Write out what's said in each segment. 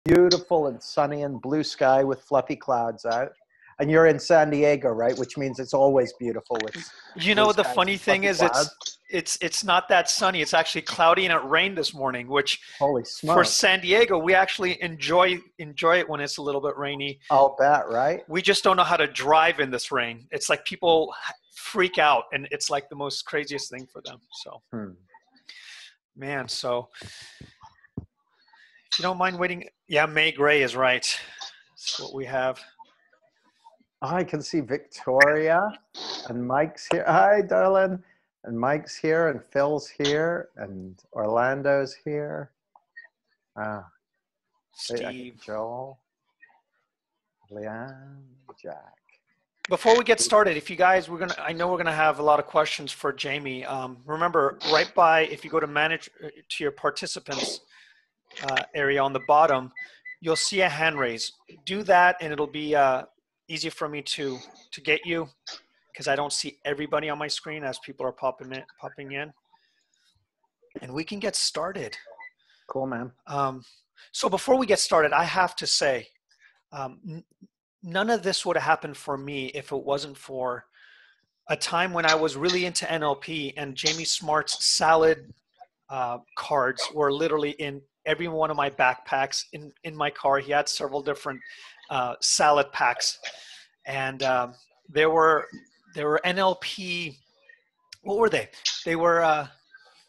beautiful and sunny and blue sky with fluffy clouds out. And you're in San Diego, right? Which means it's always beautiful with You blue know, the skies funny and thing fluffy is clouds. it's not that sunny. It's actually cloudy and it rained this morning, which Holy for smoke. San Diego, we actually enjoy it when it's a little bit rainy. I'll bet, right? We just don't know how to drive in this rain. It's like people freak out and it's like the most craziest thing for them. So, Hmm. man, so if you don't mind waiting, yeah, May Gray is right. That's what we have. I can see Victoria and Mike's here. Hi, darling. And Mike's here and Phil's here and Orlando's here. Ah, see, I think Steve. Joel, Leanne, Jack. Before we get started, if you guys, I know we're gonna have a lot of questions for Jamie. Remember, right by, if you go to manage to your participants area on the bottom, you'll see a hand raise. Do that, and it'll be easy for me to get you because I don't see everybody on my screen as people are popping in, and we can get started. Cool, man. So before we get started, I have to say, none of this would have happened for me if it wasn't for a time when I was really into NLP and Jamie Smart's salad cards were literally in every one of my backpacks in my car. He had several different salad packs, and there were NLP. What were they? They were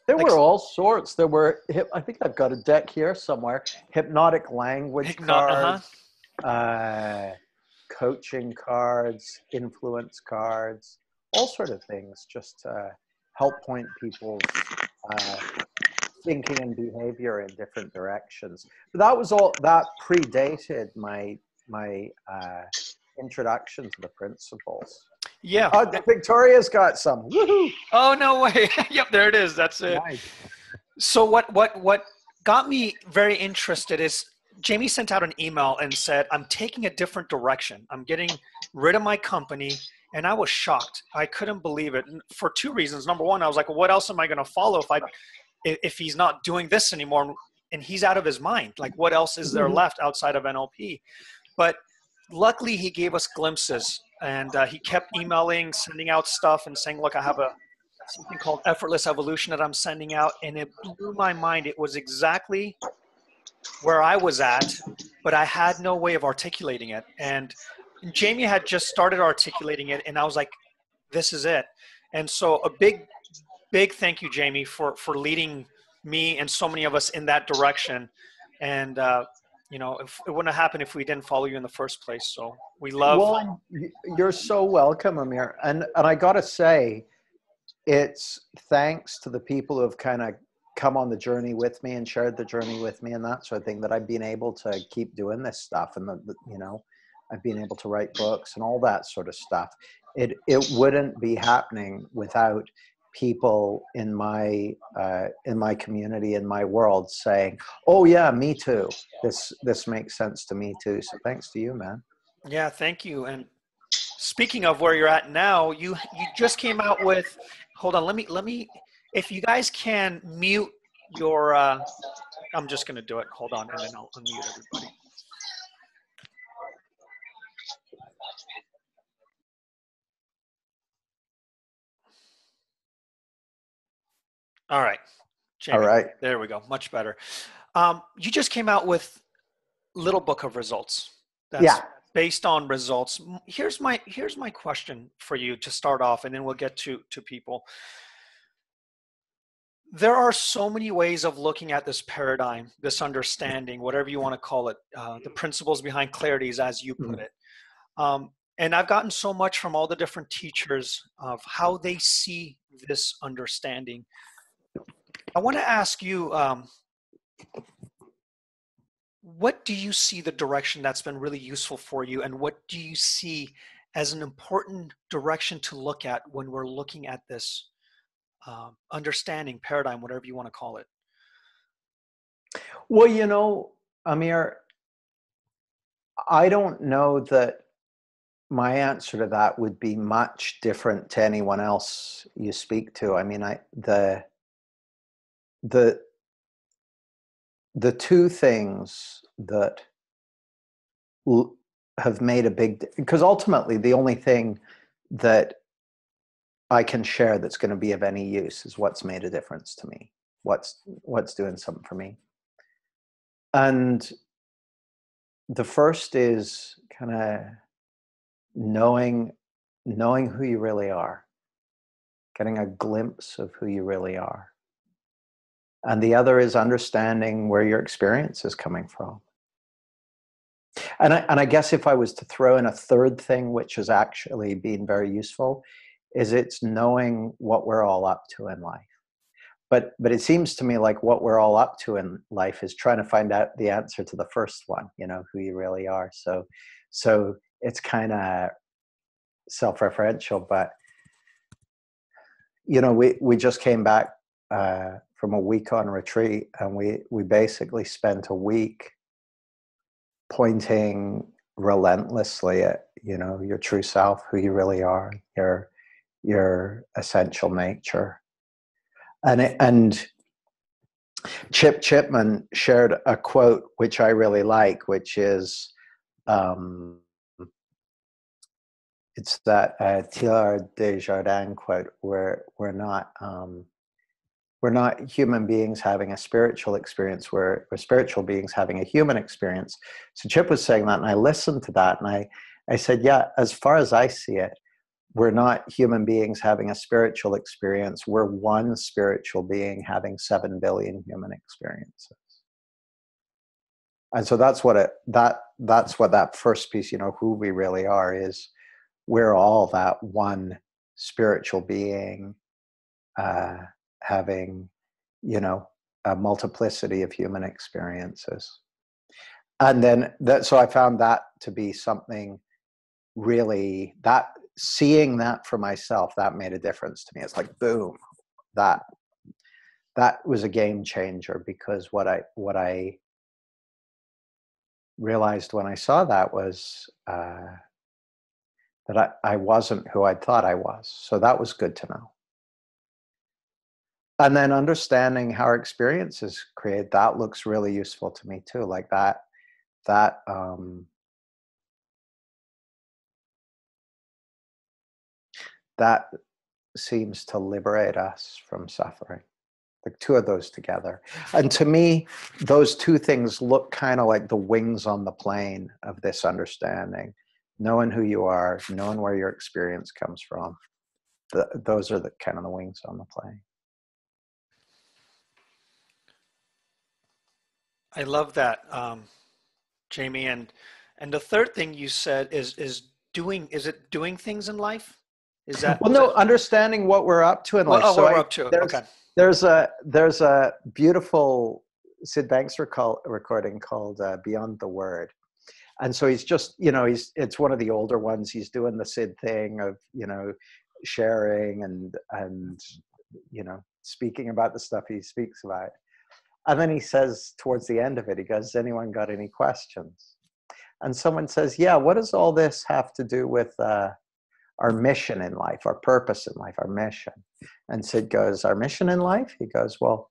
There like were all sorts. There were, I think I've got a deck here somewhere. Hypnotic language uh-huh. cards, coaching cards, influence cards, all sort of things just to help point people's thinking and behavior in different directions. But that was all, that predated my introduction to the principles. Yeah. Victoria's got some. Woohoo! Oh, no way. Yep, there it is. That's it. Nice. So what got me very interested is Jamie sent out an email and said, I'm taking a different direction. I'm getting rid of my company. And I was shocked. I couldn't believe it for two reasons. Number one, I was like, well, what else am I going to follow if he's not doing this anymore and he's out of his mind? Like, what else is there left outside of NLP? But luckily he gave us glimpses, and he kept emailing, sending out stuff and saying, look, I have something called Effortless Evolution that I'm sending out. And it blew my mind. It was exactly where I was at, but I had no way of articulating it. And Jamie had just started articulating it, and I was like, this is it. And so a big thank you, Jamie, for leading me and so many of us in that direction. And you know, it wouldn't have happened if we didn't follow you in the first place. So we love. Well, you're so welcome, Amir. And I got to say, it's thanks to the people who have kind of come on the journey with me and shared the journey with me and that sort of thing that I've been able to keep doing this stuff. And you know, I've been able to write books and all that sort of stuff. It wouldn't be happening without people in my community, in my world, saying, "Oh yeah, me too. This makes sense to me too." So thanks to you, man. Yeah, thank you. And speaking of where you're at now, you just came out with. Hold on, let me. If you guys can mute your, I'm just gonna do it. Hold on, and then I'll unmute everybody. All right, Jamie. All right. There we go. Much better. You just came out with Little Book of Results. That's based on results. Here's my question for you to start off, and then we'll get to people. There are so many ways of looking at this paradigm, this understanding, whatever you want to call it, the principles behind clarity, is as you put it. And I've gotten so much from all the different teachers of how they see this understanding. I want to ask you, what do you see the direction that's been really useful for you, and what do you see as an important direction to look at when we're looking at this understanding, paradigm, whatever you want to call it? Well, you know, Amir, I don't know that my answer to that would be much different to anyone else you speak to. I mean, the the two things that have made a big, because ultimately the only thing that I can share that's going to be of any use is what's made a difference to me, what's doing something for me. And the first is kind of knowing who you really are, getting a glimpse of who you really are. And the other is understanding where your experience is coming from. And I guess if I was to throw in a third thing, which has actually been very useful, is it's knowing what we're all up to in life. But it seems to me like what we're all up to in life is trying to find out the answer to the first one, who you really are. So it's kind of self-referential, but we just came back from a week on retreat, and we basically spent a week pointing relentlessly at your true self, who you really are, your essential nature. And Chip Chipman shared a quote which I really like, which is it's that Teilhard de Chardin quote, where we're not human beings having a spiritual experience, we're spiritual beings having a human experience. So Chip was saying that, and I listened to that, and I said, yeah, as far as I see it, we're not human beings having a spiritual experience. We're one spiritual being having 7 billion human experiences. And so that's what that first piece, who we really are, is we're all that one spiritual being having, a multiplicity of human experiences. And then so I found that to be something really, that seeing that for myself, that made a difference to me. It's like, boom, that was a game changer, because what I realized when I saw that was that I wasn't who I thought I was. So that was good to know. And then understanding how our experiences create, that looks really useful to me too. Like that seems to liberate us from suffering. The two of those together. And to me, those two things look kind of like the wings on the plane of this understanding. Knowing who you are, knowing where your experience comes from. Those are the kind of the wings on the plane. I love that, Jamie. And the third thing you said is doing. Is it doing things in life? Is that well? No, understanding what we're up to in life. Oh, what we're up to. Okay. There's a beautiful Sid Banks recording called "Beyond the Word," and so he's just it's one of the older ones. He's doing the Sid thing of sharing and speaking about the stuff he speaks about. And then he says towards the end of it, he goes, "Has anyone got any questions?" And someone says, "Yeah, what does all this have to do with our mission in life, our purpose in life, our mission?" And Sid goes, "Our mission in life?" He goes, "Well,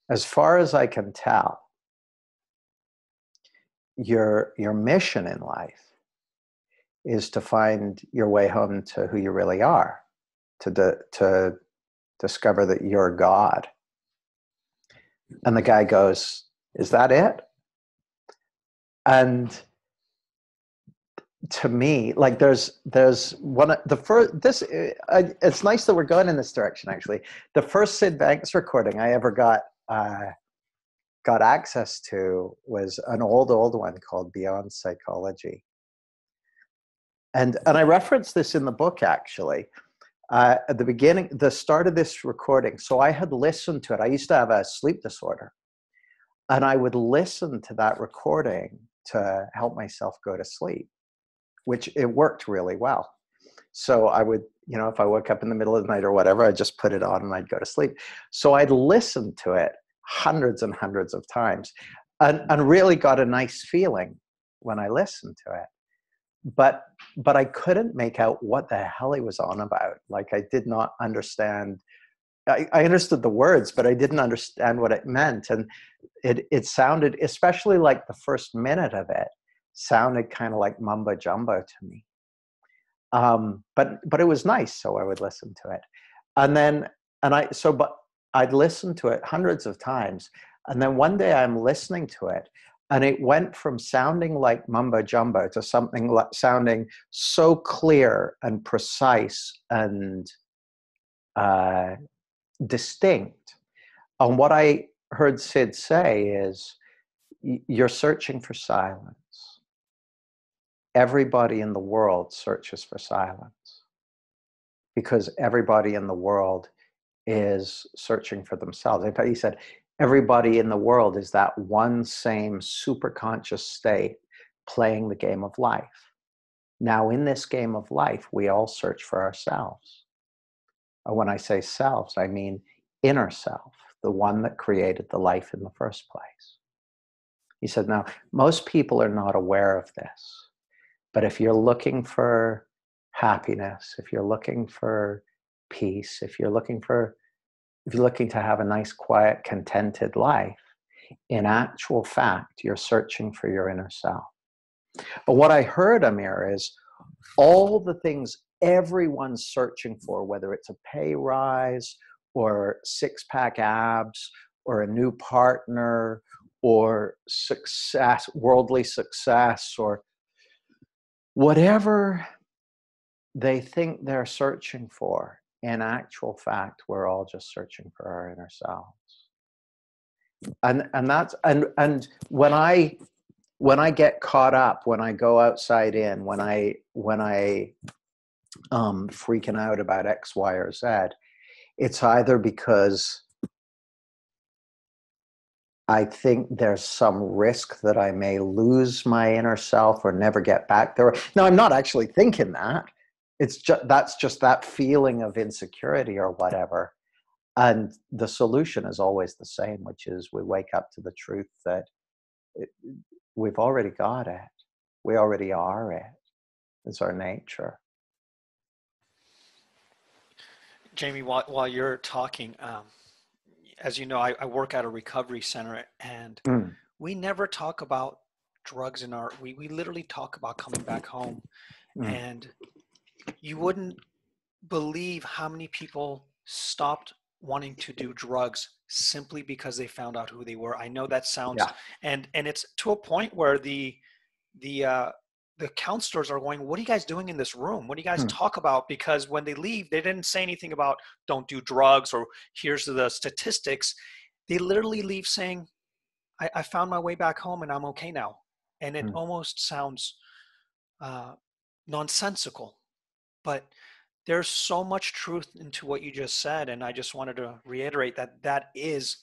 as far as I can tell, your mission in life is to find your way home to who you really are, to discover that you're God." And the guy goes, "Is that it?" And to me, like there's one the first this it's nice that we're going in this direction. Actually, the first Sid Banks recording I ever got access to was an old one called Beyond Psychology, and I referenced this in the book actually. At the beginning, the start of this recording, so I had listened to it. I used to have a sleep disorder, and I would listen to that recording to help myself go to sleep, which it worked really well. So I would, if I woke up in the middle of the night or whatever, I'd just put it on and I'd go to sleep. So I'd listened to it hundreds and hundreds of times and really got a nice feeling when I listened to it. But I couldn't make out what the hell he was on about. Like I did not understand I understood the words, but I didn't understand what it meant. And it sounded, especially like the first minute of it, sounded kind of like mumbo jumbo to me. But it was nice, so I would listen to it. And then, but I'd listened to it hundreds of times. And then one day I'm listening to it, and it went from sounding like mumbo jumbo to something like sounding so clear and precise and distinct. And what I heard Sid say is, you're searching for silence. Everybody in the world searches for silence because everybody in the world is searching for themselves. In fact, he said, everybody in the world is that one same superconscious state playing the game of life. Now, in this game of life, we all search for ourselves. When I say selves, I mean inner self, the one that created the life in the first place. He said, now, most people are not aware of this, but if you're looking for happiness, if you're looking for peace, if you're looking to have a nice, quiet, contented life, in actual fact, you're searching for your inner self. But what I heard, Amir, is all the things everyone's searching for, whether it's a pay rise or six-pack abs or a new partner or success, worldly success, or whatever they think they're searching for, in actual fact, we're all just searching for our inner selves. And that's and when I get caught up, when I go outside in, when I freaking out about X, Y, or Z, it's either because I think there's some risk that I may lose my inner self or never get back there. Now, I'm not actually thinking that. That's just that feeling of insecurity or whatever. And the solution is always the same, which is we wake up to the truth that we've already got it. We already are it. It's our nature. Jamie, while you're talking, as you know, I work at a recovery center, and we never talk about drugs in our, we literally talk about coming back home. And you wouldn't believe how many people stopped wanting to do drugs simply because they found out who they were. I know that sounds, and it's to a point where the counselors are going, what are you guys doing in this room? What do you guys talk about? Because when they leave, they didn't say anything about don't do drugs or here's the statistics. They literally leave saying, I found my way back home and I'm okay now. And it almost sounds nonsensical, but there's so much truth into what you just said. And I just wanted to reiterate that is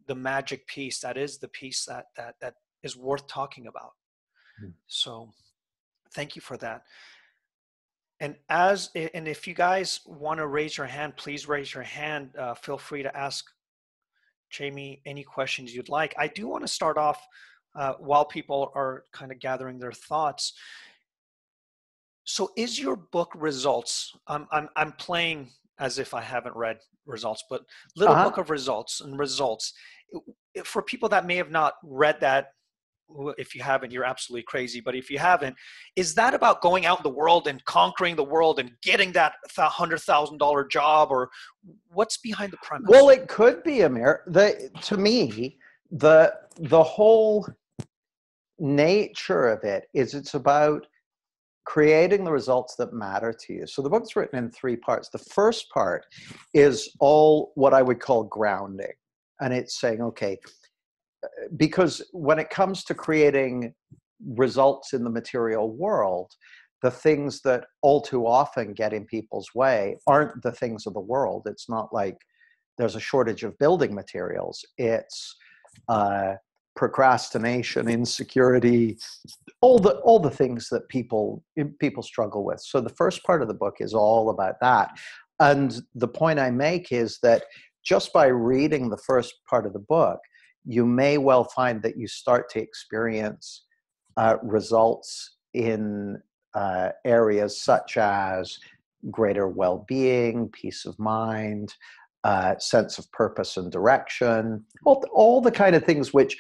the magic piece. That is the piece that is worth talking about. So thank you for that. And if you guys want to raise your hand, please raise your hand. Feel free to ask Jamie any questions you'd like. I do want to start off while people are kind of gathering their thoughts. So is your book Results? I'm playing as if I haven't read Results, but little book of results and results. For people that may have not read that, if you haven't, you're absolutely crazy. But if you haven't, is that about going out in the world and conquering the world and getting that $100,000 job, or what's behind the premise? Well, it could be, Amir. To me, the whole nature of it is it's about creating the results that matter to you. So the book's written in 3 parts. The first part is all what I would call grounding. And it's saying, okay, because when it comes to creating results in the material world, the things that all too often get in people's way aren't the things of the world. It's not like there's a shortage of building materials. It's procrastination, insecurity, all the things that people struggle with. So the first part of the book is all about that. And the point I make is that just by reading the first part of the book, you may well find that you start to experience results in areas such as greater well-being, peace of mind, sense of purpose and direction, all the kind of things which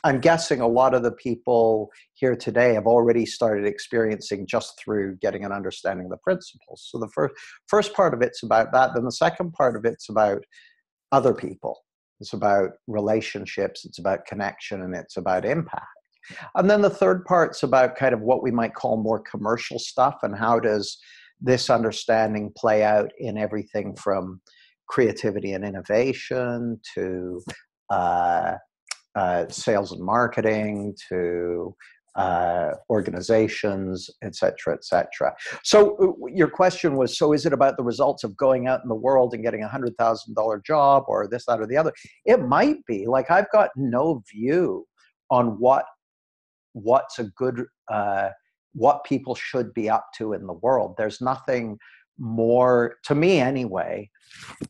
I'm guessing a lot of the people here today have already started experiencing just through getting an understanding of the principles. So the first part of it's about that. Then the second part of it's about other people. It's about relationships, it's about connection, and it's about impact. And then the third part's about kind of what we might call more commercial stuff, and how does this understanding play out in everything from creativity and innovation to sales and marketing to organizations, et cetera, et cetera. So your question was, so is it about the results of going out in the world and getting $100,000 job or this, that, or the other? It might be. Like, I've got no view on what's a good, what people should be up to in the world. There's nothing more, to me anyway,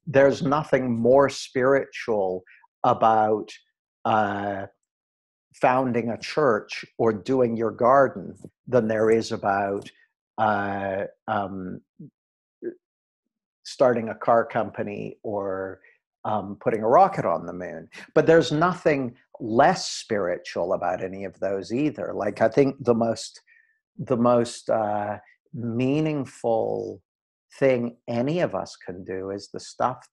there's nothing more spiritual about founding a church or doing your garden than there is about starting a car company or putting a rocket on the moon. But there's nothing less spiritual about any of those either. Like, I think the most meaningful thing any of us can do is the stuff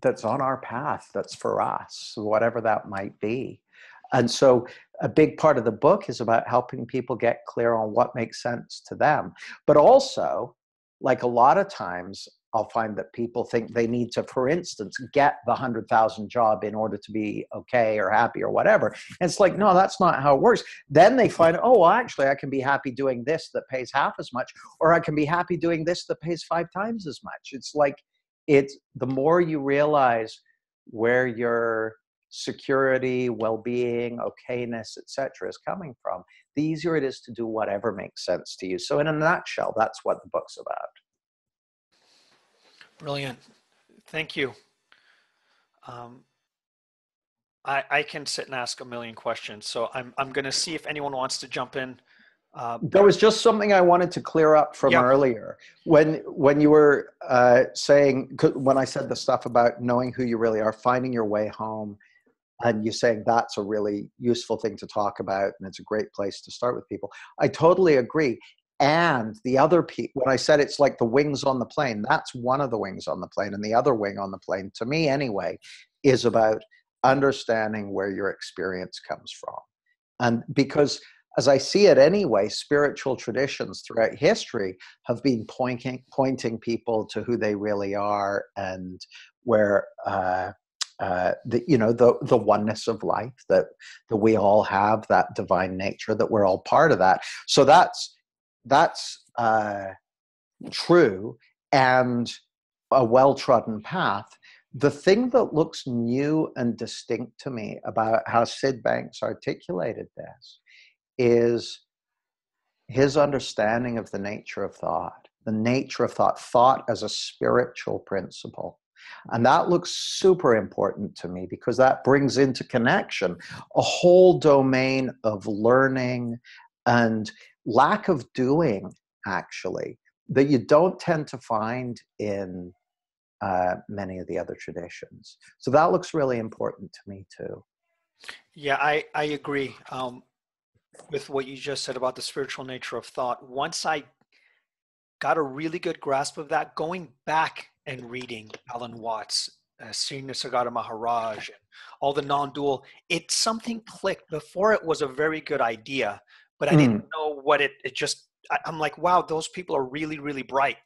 that's on our path, that's for us, whatever that might be. And so a big part of the book is about helping people get clear on what makes sense to them. But also, like, a lot of times I'll find that people think they need to, for instance, get the 100,000 job in order to be okay or happy or whatever. And it's like, no, that's not how it works. Then they find, oh, well, actually, I can be happy doing this that pays half as much, or I can be happy doing this that pays 5 times as much. It's like, it's the more you realize where your security, well-being, okayness, etc., is coming from, the easier it is to do whatever makes sense to you. So in a nutshell, that's what the book's about. Brilliant. Thank you. I can sit and ask a million questions, so I'm going to see if anyone wants to jump in. There was just something I wanted to clear up from earlier. When you were saying, when I said the stuff about knowing who you really are, finding your way home, and you saying that's a really useful thing to talk about, and it's a great place to start with people. I totally agree. And the other piece, when I said it's like the wings on the plane, that's one of the wings on the plane. And the other wing on the plane, to me anyway, is about understanding where your experience comes from. And because, as I see it anyway, spiritual traditions throughout history have been pointing people to who they really are, and where the oneness of life that we all have, that divine nature, that we're all part of that. So that's true and a well-trodden path. The thing that looks new and distinct to me about how Sid Banks articulated this is his understanding of the nature of thought, thought as a spiritual principle. And that looks super important to me, because that brings into connection a whole domain of learning and lack of doing, actually, that you don't tend to find in many of the other traditions. So that looks really important to me too. Yeah, I agree with what you just said about the spiritual nature of thought. Once I got a really good grasp of that, going back and reading Alan Watts, Sri Nisargadatta Maharaj, and all the non-dual, something clicked. Before, it was a very good idea, but I didn't know what I'm like, wow, those people are really, really bright.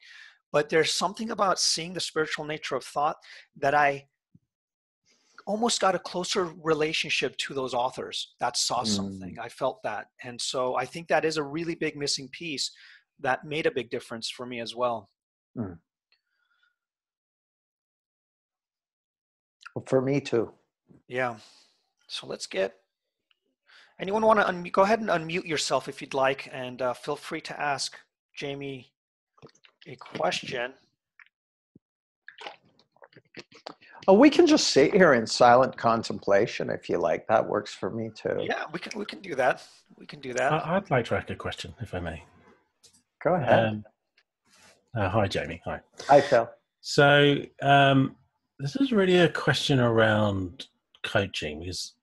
But there's something about seeing the spiritual nature of thought that I almost got a closer relationship to those authors that saw something. I felt that. And so I think that is a really big missing piece that made a big difference for me as well. Well, for me too. Yeah. So let's anyone want to go ahead and unmute yourself if you'd like, and feel free to ask Jamie a question. Oh, we can just sit here in silent contemplation if you like. That works for me too. Yeah, we can do that. We can do that. I'd like to ask a question, if I may. Go ahead. Hi, Jamie. Hi. Hi, Phil. So this is really a question around coaching because,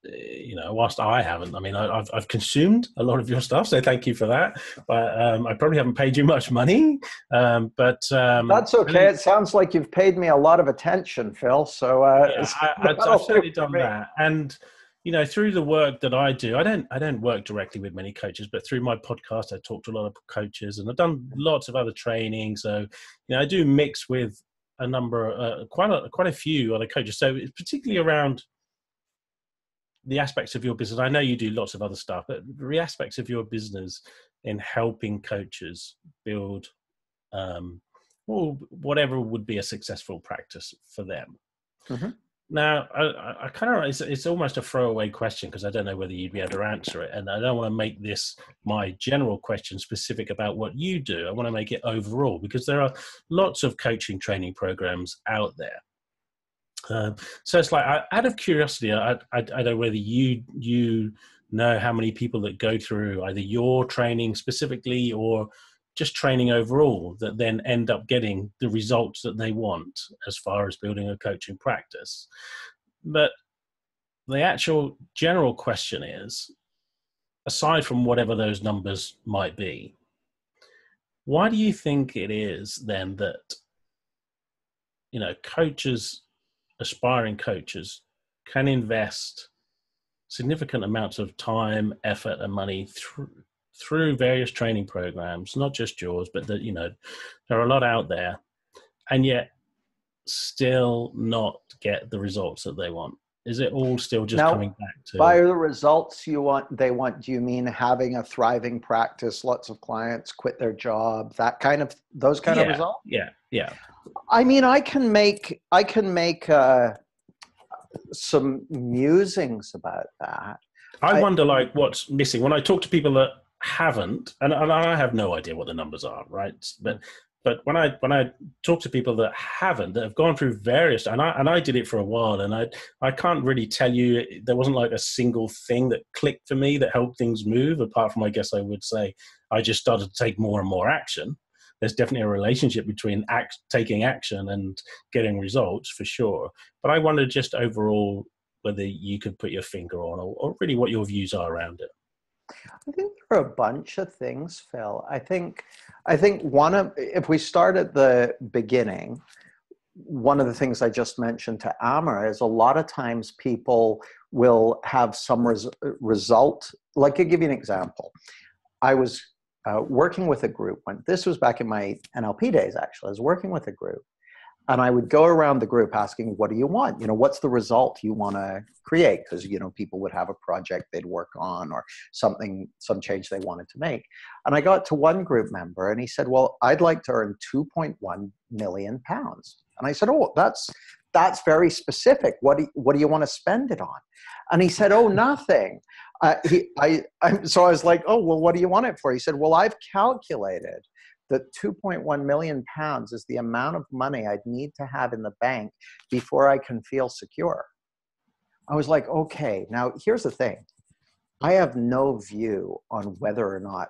whilst I haven't, I mean, I've consumed a lot of your stuff, so thank you for that. But I probably haven't paid you much money. That's okay. It sounds like you've paid me a lot of attention, Phil. So yeah, I've that'll do certainly done for me. that. And through the work that I do, I don't work directly with many coaches, but through my podcast, I talk to a lot of coaches, and I've done lots of other training. So I do mix with a number, quite a few other coaches. So it's particularly around the aspects of your business. I know you do lots of other stuff, but the aspects of your business in helping coaches build, well, whatever would be a successful practice for them. Mm-hmm. Now, I kind of, it's almost a throwaway question because I don't know whether you'd be able to answer it. And I don't want to make this my general question specific about what you do. I want to make it overall because there are lots of coaching training programs out there. So it's like, out of curiosity, I don't know whether you know how many people that go through either your training specifically or just training overall that then end up getting the results that they want as far as building a coaching practice. But the actual general question is, aside from whatever those numbers might be, why do you think it is then that, coaches, aspiring coaches, can invest significant amounts of time, effort, and money through various training programs, not just yours, but that there are a lot out there, and yet still not get the results that they want? Is it all still just coming back to by the results do you mean having a thriving practice, lots of clients quit their job, those kind of results? Yeah. I mean, I can make some musings about that. I wonder, like, what's missing when I talk to people that haven't, and I have no idea what the numbers are, right? But when I talk to people that haven't, that have gone through various, and I did it for a while, and I can't really tell you, there wasn't like a single thing that clicked for me that helped things move, apart from, I guess I would say, I just started to take more and more action. There's definitely a relationship between taking action and getting results for sure. But I wonder just overall whether you could put your finger on or really what your views are around it. I think there are a bunch of things, Phil. I think if we start at the beginning, one of the things I just mentioned to Amr is a lot of times people will have some result. Like, I'll give you an example. I was working with a group this was back in my NLP days, actually. I was working with a group, and I would go around the group asking, what do you want? What's the result you want to create? Because, people would have a project they'd work on or some change they wanted to make. And I got to one group member and he said, well, I'd like to earn 2.1 million pounds. And I said, oh, that's very specific. What do you want to spend it on? And he said, oh, nothing. So I was like, oh, well, what do you want it for? He said, well, I've calculated that 2.1 million pounds is the amount of money I'd need to have in the bank before I can feel secure. I was like, okay, now here's the thing. I have no view on whether or not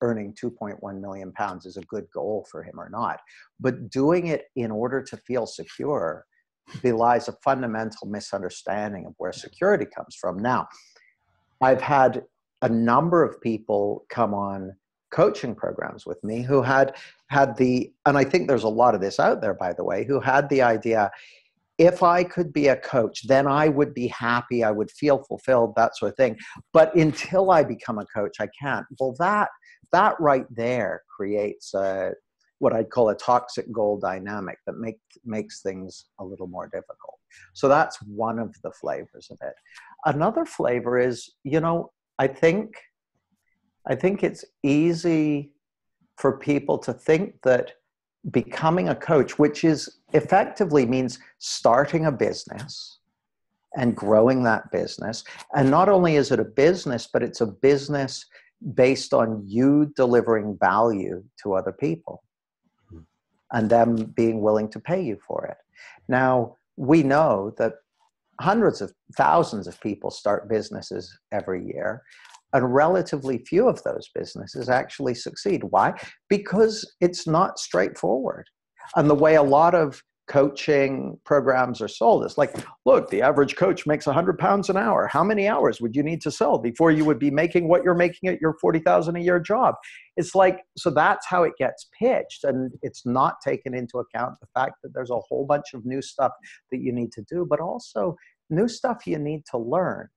earning 2.1 million pounds is a good goal for him or not, but doing it in order to feel secure belies a fundamental misunderstanding of where security comes from. Now, I've had a number of people come on coaching programs with me who had and I think there's a lot of this out there, by the way, who had the idea, if I could be a coach, then I would be happy, I would feel fulfilled, that sort of thing. But until I become a coach, I can't. Well, that right there creates what I'd call a toxic goal dynamic that makes things a little more difficult. So that's one of the flavors of it. Another flavor is, I think it's easy for people to think that becoming a coach, which is effectively means starting a business and growing that business. And not only is it a business, but it's a business based on you delivering value to other people and them being willing to pay you for it. Now, we know that hundreds of thousands of people start businesses every year, and relatively few of those businesses actually succeed. Why? Because it's not straightforward. And the way a lot of coaching programs are sold. It's like, look, the average coach makes £100 an hour. How many hours would you need to sell before you would be making what you're making at your 40,000 a year job? It's like, so that's how it gets pitched. And it's not taken into account the fact that there's a whole bunch of new stuff that you need to do, but also new stuff you need to learn.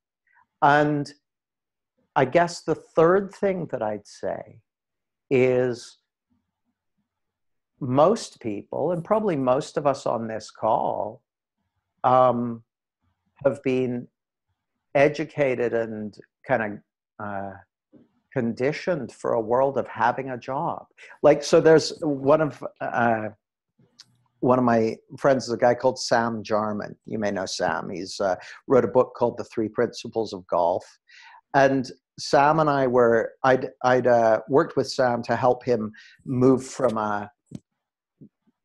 And I guess the third thing that I'd say is most people, and probably most of us on this call, have been educated and kind of conditioned for a world of having a job. Like, so there's one of my friends is a guy called Sam Jarman. You may know Sam. He's wrote a book called The Three Principles of Golf. And Sam and I I'd worked with Sam to help him move from a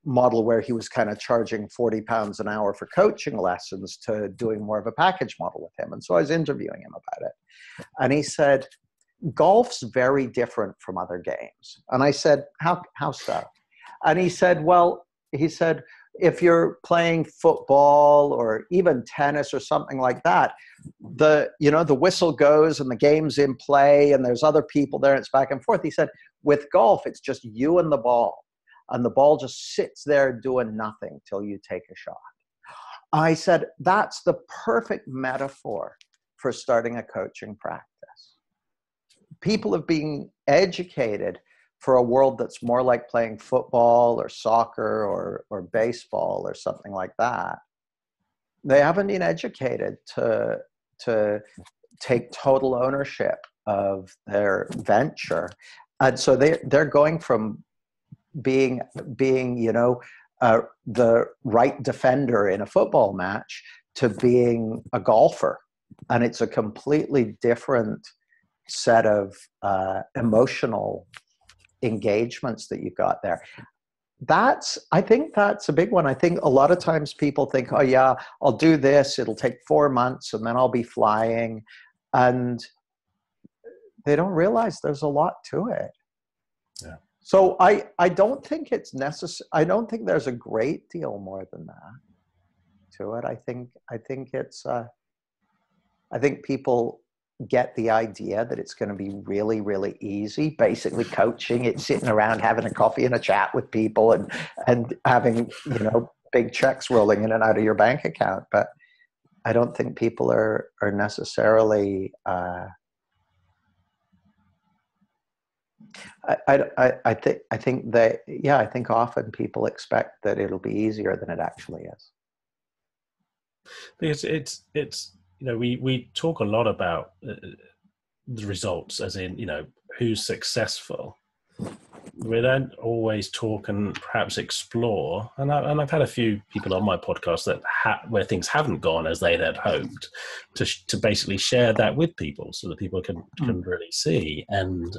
model where he was kind of charging £40 an hour for coaching lessons to doing more of a package model with him. And so I was interviewing him about it. And he said, golf's very different from other games. And I said, how so? And he said, if you're playing football or even tennis or something like that, the whistle goes and the game's in play and there's other people there and it's back and forth. He said, with golf, it's just you and the ball. And the ball just sits there doing nothing till you take a shot. I said, that's the perfect metaphor for starting a coaching practice. People have been educated for a world that's more like playing football or soccer or baseball or something like that. They haven't been educated to take total ownership of their venture. And so they're going from being the right defender in a football match to being a golfer. And it's a completely different set of emotional engagements that you've got there. I think that's a big one. I think a lot of times people think, oh yeah, I'll do this. It'll take 4 months and then I'll be flying. And they don't realize there's a lot to it. Yeah. So I don't think it's necessary. I don't think there's a great deal more than that to it. I think it's, I think people get the idea that it's going to be really, really easy. Basically coaching, it's sitting around having a coffee and a chat with people and having, big checks rolling in and out of your bank account. But I don't think people are necessarily, I think often people expect that it'll be easier than it actually is. Because it's we talk a lot about the results, as in who's successful. We don't always talk and perhaps explore. And I've had a few people on my podcast that where things haven't gone as they had hoped, to basically share that with people so that people can really see. And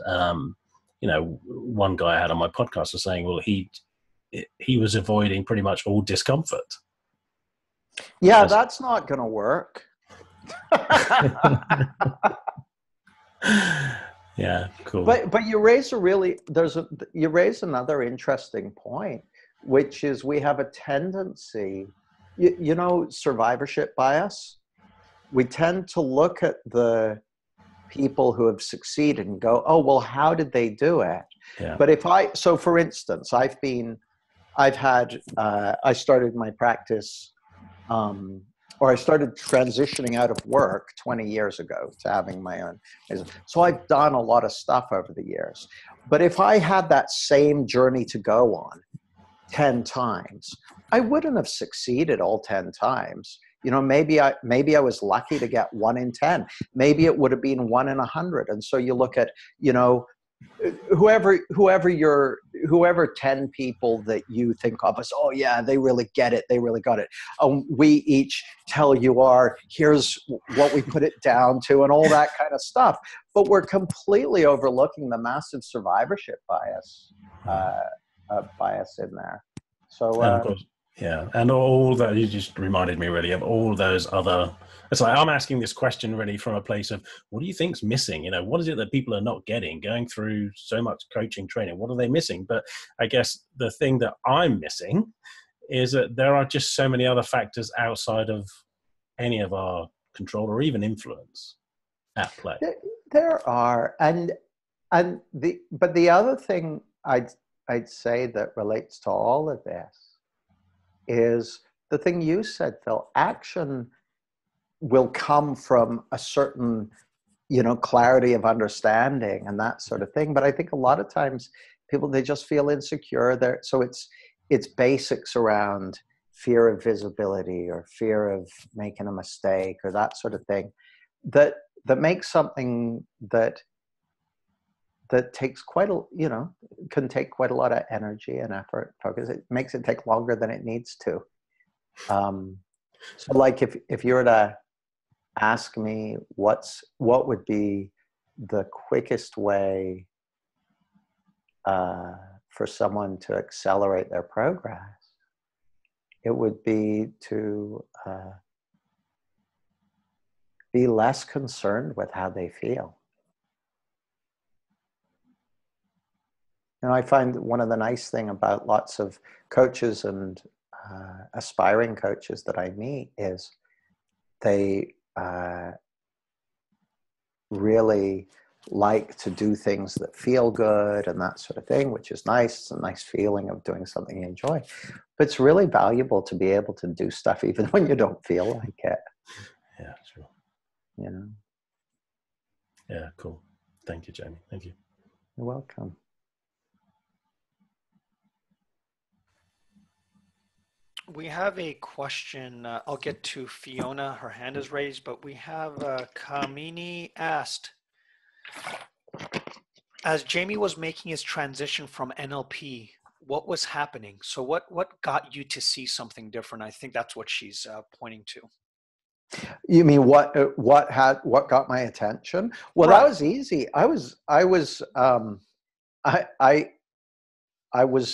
one guy I had on my podcast was saying, well, he was avoiding pretty much all discomfort. Yeah, that's not going to work. Yeah, cool. But you raise you raise another interesting point, which is we have a tendency, survivorship bias. We tend to look at the people who have succeeded and go, oh, well, how did they do it? Yeah. But for instance, I started my practice, I started transitioning out of work 20 years ago to having my own. So I've done a lot of stuff over the years. But if I had that same journey to go on 10 times, I wouldn't have succeeded all 10 times. Maybe I was lucky to get 1 in 10. Maybe it would have been 1 in 100. And so you look at, whoever 10 people that you think of as, oh yeah, they really get it, they really got it. We each tell you here's what we put it down to and all that kind of stuff. But we're completely overlooking the massive survivorship bias in there. So, and of course, yeah, and all that, you just reminded me really of all those other. It's like I'm asking this question really from a place of, what do you think's missing? What is it that people are not getting? Going through so much coaching training, what are they missing? But I guess the thing that I'm missing is that there are just so many other factors outside of any of our control or even influence at play. There are, but the other thing I'd say that relates to all of this is the thing you said, Phil. Action will come from a certain, clarity of understanding and that sort of thing. But I think a lot of times people, they just feel insecure there. So it's basics around fear of visibility or fear of making a mistake or that sort of thing that makes something that takes can take quite a lot of energy and effort, because it makes it take longer than it needs to. So like if you were to ask me what would be the quickest way for someone to accelerate their progress, it would be to be less concerned with how they feel. I find one of the nice thing about lots of coaches and aspiring coaches that I meet is they really like to do things that feel good and that sort of thing, which is nice. It's a nice feeling of doing something you enjoy. But it's really valuable to be able to do stuff even when you don't feel like it. Yeah, sure. Yeah, cool. Thank you, Jamie. Thank you. You're welcome. We have a question. I'll get to Fiona. Her hand is raised, but we have Kamini asked, as Jamie was making his transition from NLP, what was happening? So what got you to see something different? I think that's what she's pointing to. You mean what got my attention? Well, right. That was easy. I was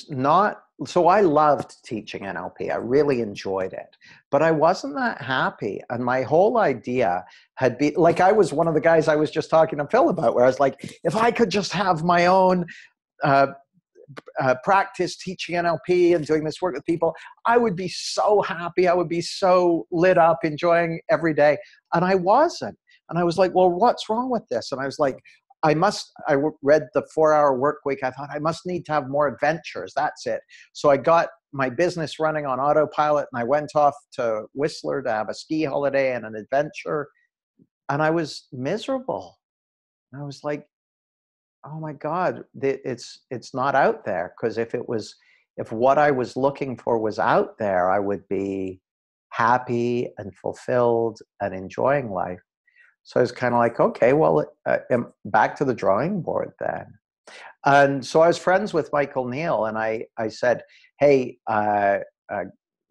not, so I loved teaching NLP. I really enjoyed it, but I wasn't that happy. And my whole idea had been, like, I was one of the guys I was just talking to Phil about, where I was like, if I could just have my own practice teaching NLP and doing this work with people, I would be so happy. I would be so lit up, enjoying every day. And I wasn't. And I was like, well, what's wrong with this? And I was like, I read the 4-Hour Work Week. I thought I must need to have more adventures. That's it. So I got my business running on autopilot, and I went off to Whistler to have a ski holiday and an adventure. And I was miserable. And I was like, oh my God, it's not out there. Because if what I was looking for was out there, I would be happy and fulfilled and enjoying life. So I was kind of like, okay, well, back to the drawing board then. And so I was friends with Michael Neal, and I said, hey, can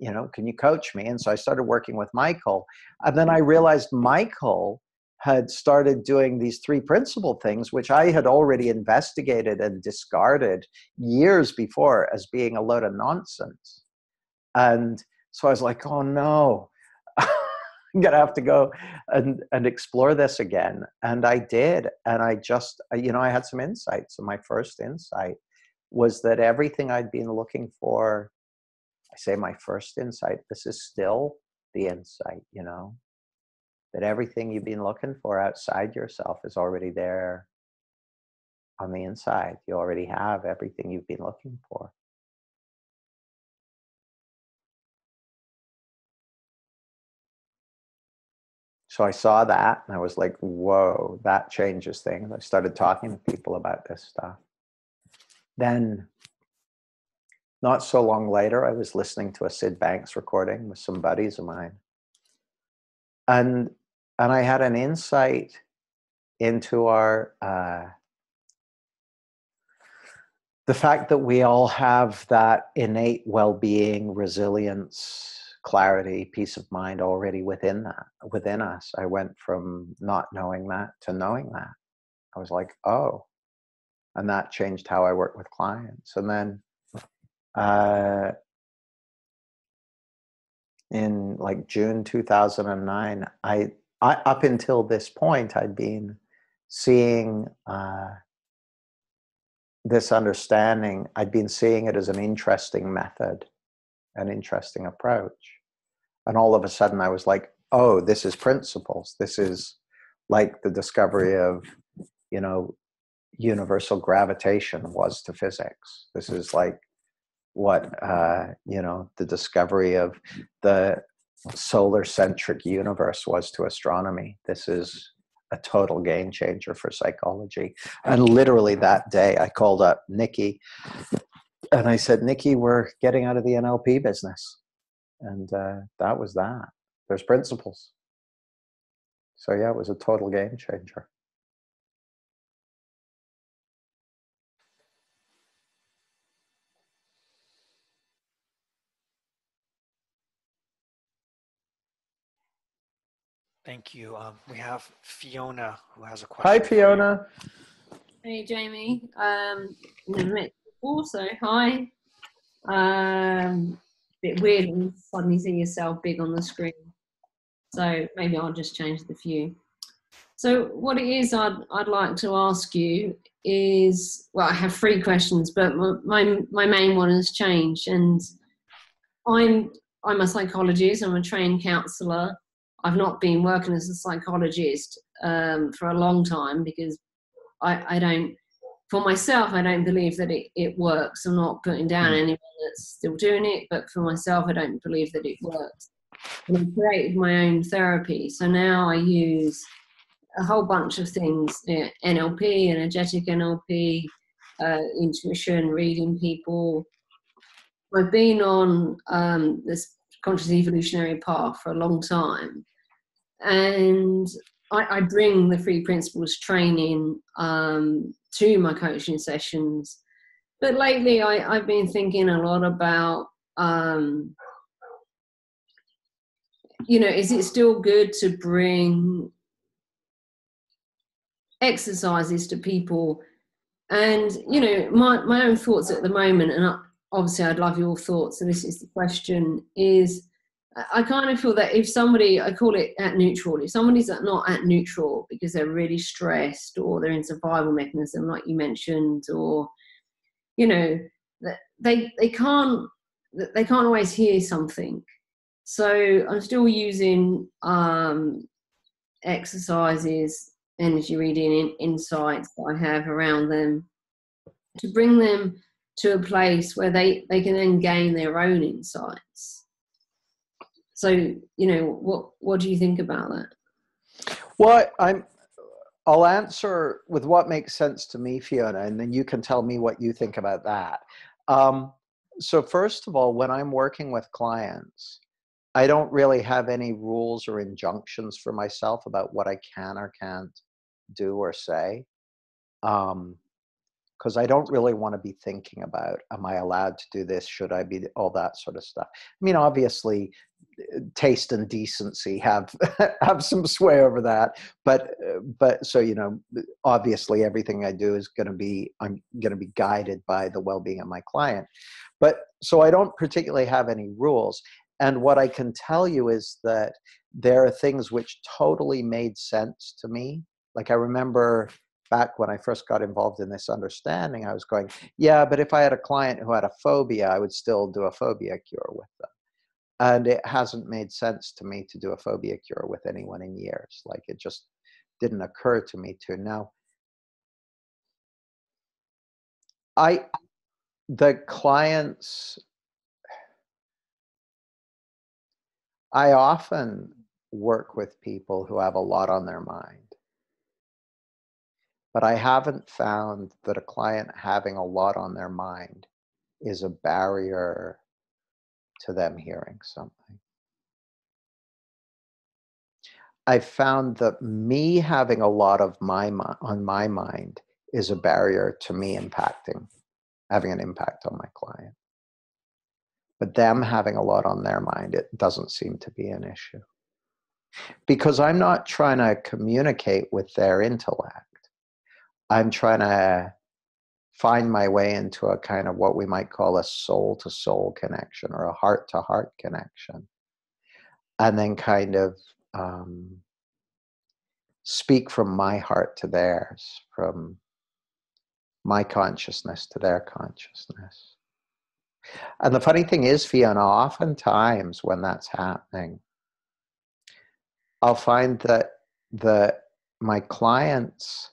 you coach me? And so I started working with Michael. And then I realized Michael had started doing these 3 principal things, which I had already investigated and discarded years before as being a load of nonsense. And so I was like, oh no, I'm going to have to go and explore this again. And I did. And I just, I had some insights. And my first insight was that everything I'd been looking for, I say my first insight, this is still the insight, that everything you've been looking for outside yourself is already there on the inside. You already have everything you've been looking for. So I saw that and I was like, whoa, that changes things. I started talking to people about this stuff. Then, not so long later, I was listening to a Sid Banks recording with some buddies of mine. And I had an insight into the fact that we all have that innate well-being, resilience, clarity, peace of mind already within us. I went from not knowing that to knowing that. I was like, oh, and that changed how I work with clients. And then in like June 2009, I up until this point, I'd been seeing this understanding. I'd been seeing it as an interesting method an interesting approach. And all of a sudden I was like, oh, this is principles. This is like the discovery of, you know, universal gravitation was to physics. This is like what, you know, the discovery of the solar centric universe was to astronomy. This is a total game changer for psychology. And literally that day I called up Nikki and I said, Nikki, we're getting out of the NLP business. And that was that. There's principles. So yeah, it was a total game changer. Thank you. We have Fiona who has a Hi, question. Fiona. Hey, Jamie. Never met you before, so hi. Bit weird when you suddenly see yourself big on the screen. So maybe I'll just change the view. So what it is I'd like to ask you is, well, I have 3 questions, but my main one has changed. And I'm a psychologist. I'm a trained counsellor. I've not been working as a psychologist for a long time because I don't, for myself, I don't believe that it works. I'm not putting down anyone that's still doing it, but for myself, I don't believe that it works. And I've created my own therapy. So now I use a whole bunch of things, NLP, energetic NLP, intuition, reading people. I've been on this conscious evolutionary path for a long time. And I bring the 3 principles training to my coaching sessions. But lately I've been thinking a lot about, you know, is it still good to bring exercises to people? And, you know, my own thoughts at the moment, and obviously I'd love your thoughts, and this is the question, is I kind of feel that if somebody, I call it at neutral, if somebody's not at neutral because they're really stressed or they're in survival mechanism, like you mentioned, or, you know, they can't always hear something. So I'm still using exercises, energy reading, insights that I have around them to bring them to a place where they can then gain their own insights. So, you know, what do you think about that? Well, I'll answer with what makes sense to me, Fiona, and then you can tell me what you think about that. So first of all, when I'm working with clients, I don't really have any rules or injunctions for myself about what I can or can't do or say. Because I don't really want to be thinking about, am I allowed to do this? Should I be, all that sort of stuff. I mean, obviously, taste and decency have have some sway over that. But so, you know, obviously everything I do is I'm going to be guided by the well-being of my client. But so I don't particularly have any rules. And what I can tell you is that there are things which totally made sense to me. Like I remember back when I first got involved in this understanding, I was going, yeah, but if I had a client who had a phobia, I would still do a phobia cure with them. And it hasn't made sense to me to do a phobia cure with anyone in years. Like it just didn't occur to me to. Now, the clients, I often work with people who have a lot on their mind. But I haven't found that a client having a lot on their mind is a barrier to them hearing something. I found that me having a lot of on my mind is a barrier to me having an impact on my client. But them having a lot on their mind, it doesn't seem to be an issue. Because I'm not trying to communicate with their intellect. I'm trying to find my way into a kind of what we might call a soul-to-soul connection or a heart-to-heart connection. And then kind of speak from my heart to theirs, from my consciousness to their consciousness. And the funny thing is, Fiona, oftentimes when that's happening, I'll find that my client's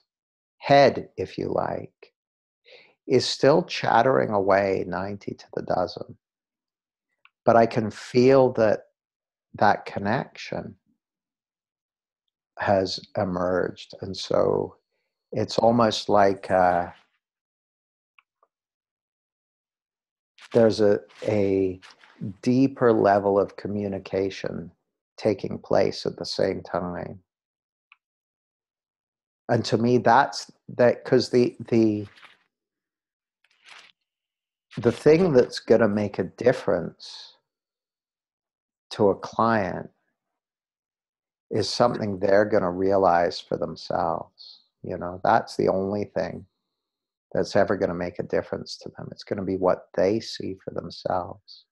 head, if you like, is still chattering away 90 to the dozen. But I can feel that connection has emerged. And so it's almost like there's a deeper level of communication taking place at the same time. And to me, that's that, because the thing that's going to make a difference to a client is something they're going to realize for themselves. You know, that's the only thing that's ever going to make a difference to them. It's going to be what they see for themselves.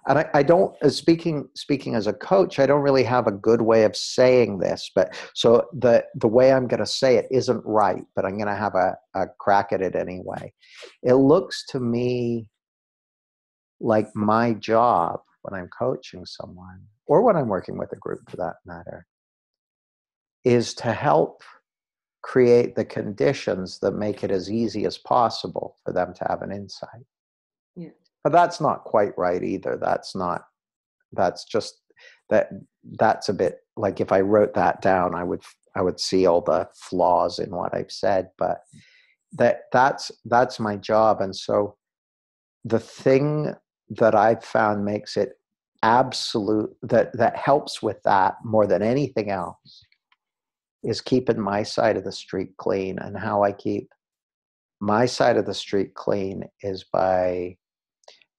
And I don't, speaking as a coach, I don't really have a good way of saying this, but so the way I'm going to say it isn't right, but I'm going to have a crack at it anyway. It looks to me like my job when I'm coaching someone, or when I'm working with a group for that matter, is to help create the conditions that make it as easy as possible for them to have an insight. Yeah. But that's not quite right either. That's a bit like, if I wrote that down, I would see all the flaws in what I've said, but that's my job. And so the thing that I've found makes it absolute, that helps with that more than anything else, is keeping my side of the street clean. And how I keep my side of the street clean is by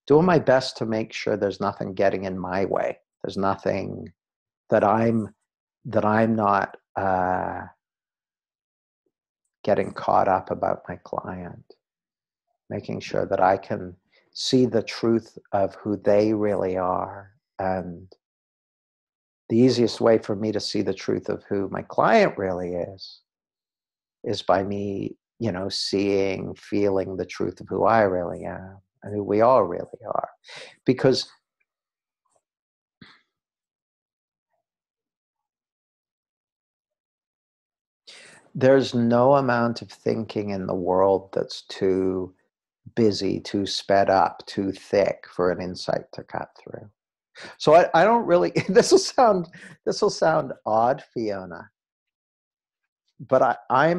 doing my best to make sure there's nothing getting in my way. There's nothing that I'm not getting caught up about my client. Making sure that I can see the truth of who they really are. And the easiest way for me to see the truth of who my client really is by me, seeing, feeling the truth of who I really am and who we all really are. Because there's no amount of thinking in the world that's too busy, too sped up, too thick for an insight to cut through. So I don't really, this will sound odd, Fiona, but I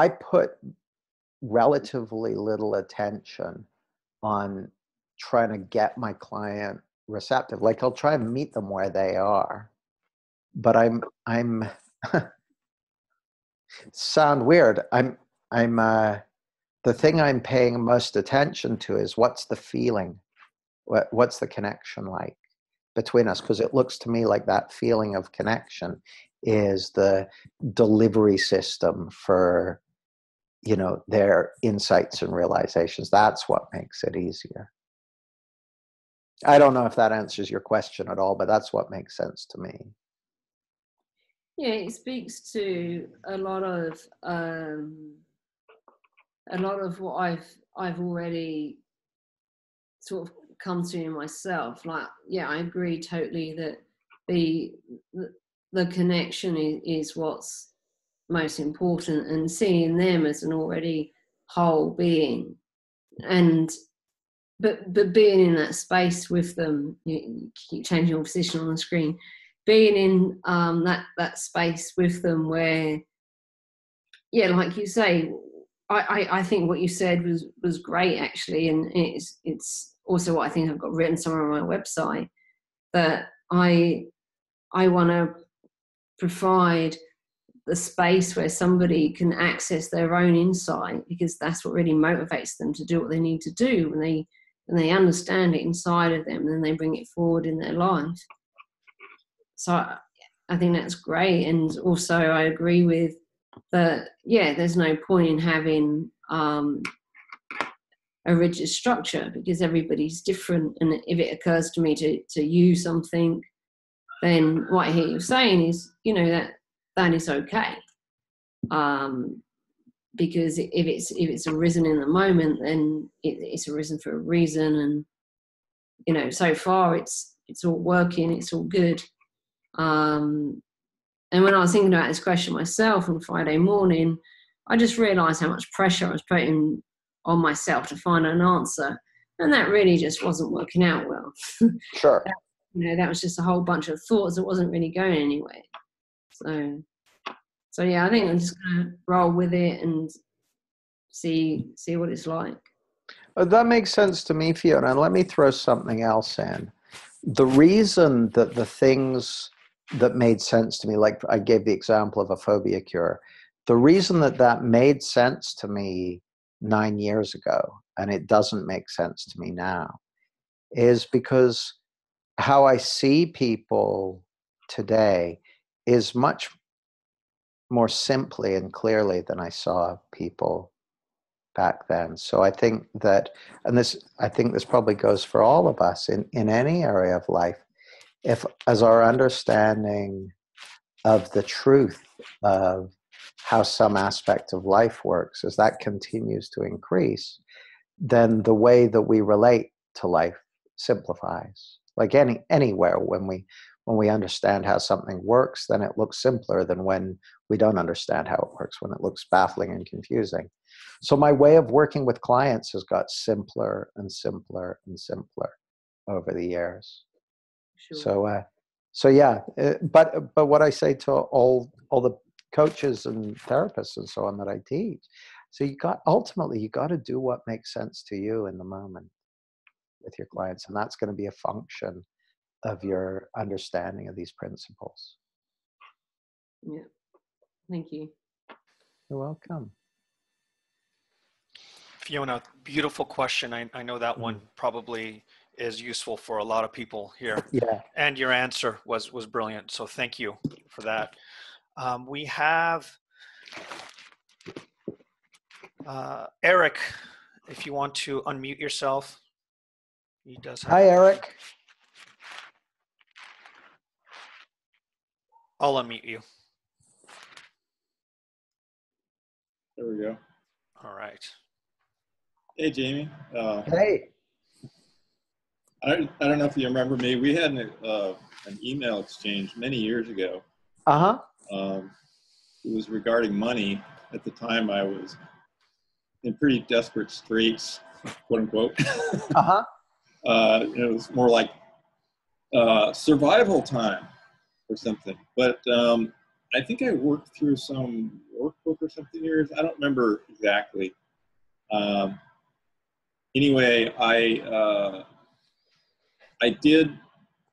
put relatively little attention on trying to get my client receptive. Like, I'll try and meet them where they are, but I'm sound weird. I'm the thing I'm paying most attention to is what's the feeling, what's the connection like between us, because it looks to me like that feeling of connection is the delivery system for their insights and realizations. That's what makes it easier. I don't know if that answers your question at all, but that's what makes sense to me. Yeah, it speaks to a lot of what I've already sort of come to in myself. Like, yeah, I agree totally that the connection is what's most important, and seeing them as an already whole being, and but being in that space with them. You keep changing your position on the screen. Being in that space with them where, yeah, like you say, I think what you said was great actually, and it's also what I think I've got written somewhere on my website, that I want to provide the space where somebody can access their own insight, because that's what really motivates them to do what they need to do when they understand it inside of them, and then they bring it forward in their life. So I think that's great. And also I agree with that, yeah, there's no point in having a rigid structure, because everybody's different. And if it occurs to me to use something, then what I hear you saying is, that is okay. because if it's arisen in the moment, then it's arisen for a reason. And you know, so far it's all working, it's all good. And when I was thinking about this question myself on Friday morning, I just realised how much pressure I was putting on myself to find an answer, and that really just wasn't working out well. Sure. You know, that was just a whole bunch of thoughts that wasn't really going anywhere. So yeah, I think I'm just gonna roll with it and see what it's like. That makes sense to me, Fiona. And let me throw something else in. The reason that the things that made sense to me, like I gave the example of a phobia cure, the reason that that made sense to me 9 years ago, and it doesn't make sense to me now, is because how I see people today is much more simply and clearly than I saw people back then. So I think that, and I think this probably goes for all of us in any area of life, if as our understanding of the truth of how some aspect of life works, as that continues to increase, then the way that we relate to life simplifies. Like anywhere, when we understand how something works, then it looks simpler than when we don't understand how it works, when it looks baffling and confusing. So my way of working with clients has got simpler and simpler and simpler over the years. Sure. So yeah, but what I say to all the coaches and therapists and so on that I teach, so ultimately you got to do what makes sense to you in the moment with your clients, and that's going to be a function of your understanding of these principles. Yeah, thank you. You're welcome. Fiona, beautiful question. I know that one probably is useful for a lot of people here. Yeah. And your answer was brilliant. So thank you for that. We have Eric, if you want to unmute yourself. He does have. Hi, Eric. I'll unmute you. There we go. All right. Hey, Jamie. Hey. I don't know if you remember me. We had an email exchange many years ago. Uh-huh. It was regarding money. At the time, I was in pretty desperate straits, quote unquote. Uh-huh. It was more like survival time or something. But I think I worked through some workbook or something years. I don't remember exactly. Anyway, I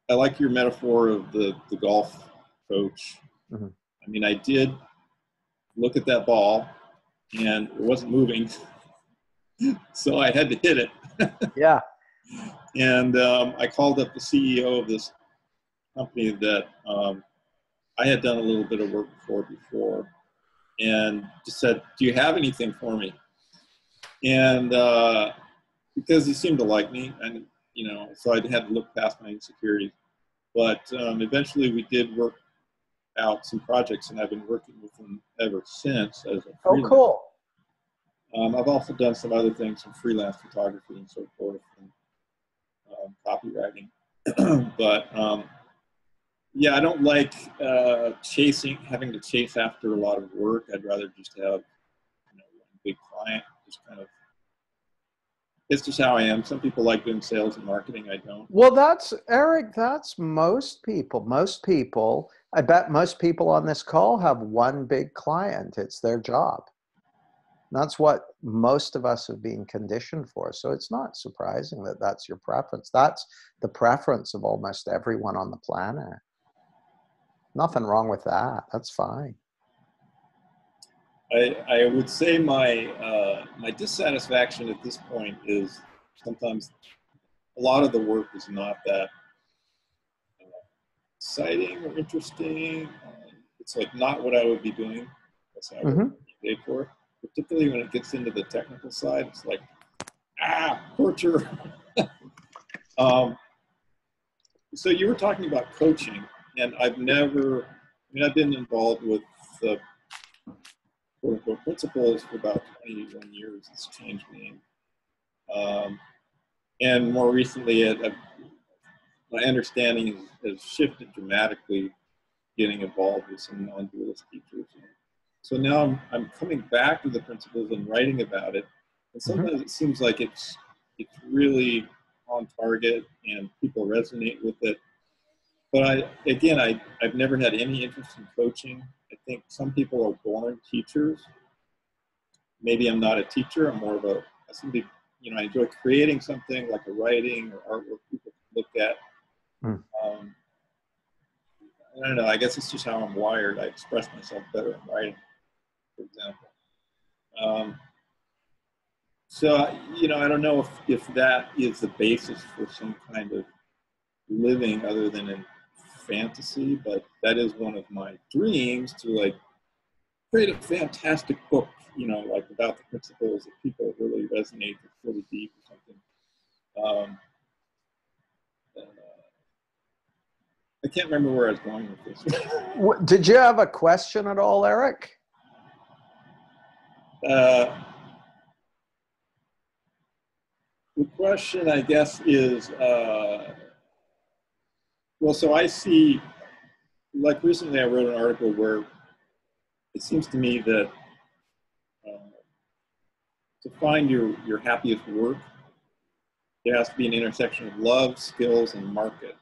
like your metaphor of the golf coach. Mm-hmm. I mean, I did look at that ball and it wasn't moving. So I had to hit it. Yeah. And I called up the CEO of this company that I had done a little bit of work for before, and just said, "Do you have anything for me?" And because he seemed to like me, and so I had to look past my insecurities. But eventually, we did work out some projects, and I've been working with him ever since as a freelance. Oh, cool. I've also done some other things, some freelance photography and so forth, and copywriting. But yeah, I don't like having to chase after a lot of work. I'd rather just have one big client. It's just how I am. Some people like doing sales and marketing. I don't. Well, Eric, that's most people. Most people, I bet most people on this call have one big client. It's their job. That's what most of us have been conditioned for. So it's not surprising that that's your preference. That's the preference of almost everyone on the planet. Nothing wrong with that. That's fine. I would say my dissatisfaction at this point is sometimes a lot of the work is not that exciting or interesting. It's like not what I would be doing. That's how I would be paid for it. Particularly when it gets into the technical side, it's like, torture. So you were talking about coaching, and I've been involved with quote unquote principles for about 21 years. It's changed name. And more recently, my understanding has shifted dramatically, getting involved with some non-dualist teachers. So now I'm coming back to the principles and writing about it. And sometimes it seems like it's really on target and people resonate with it. But I've never had any interest in coaching. I think some people are born teachers. Maybe I'm not a teacher. I'm more of somebody, I enjoy creating something like a writing or artwork people can look at. I don't know. I guess it's just how I'm wired. I express myself better in writing, for example. So, I don't know if that is the basis for some kind of living other than in fantasy, but that is one of my dreams, to create a fantastic book, about the principles that people really resonate, that's really deep or something. I can't remember where I was going with this. Did you have a question at all, Eric? The question, I guess, is, so I see, recently I wrote an article where it seems to me that to find your happiest work, there has to be an intersection of love, skills, and market.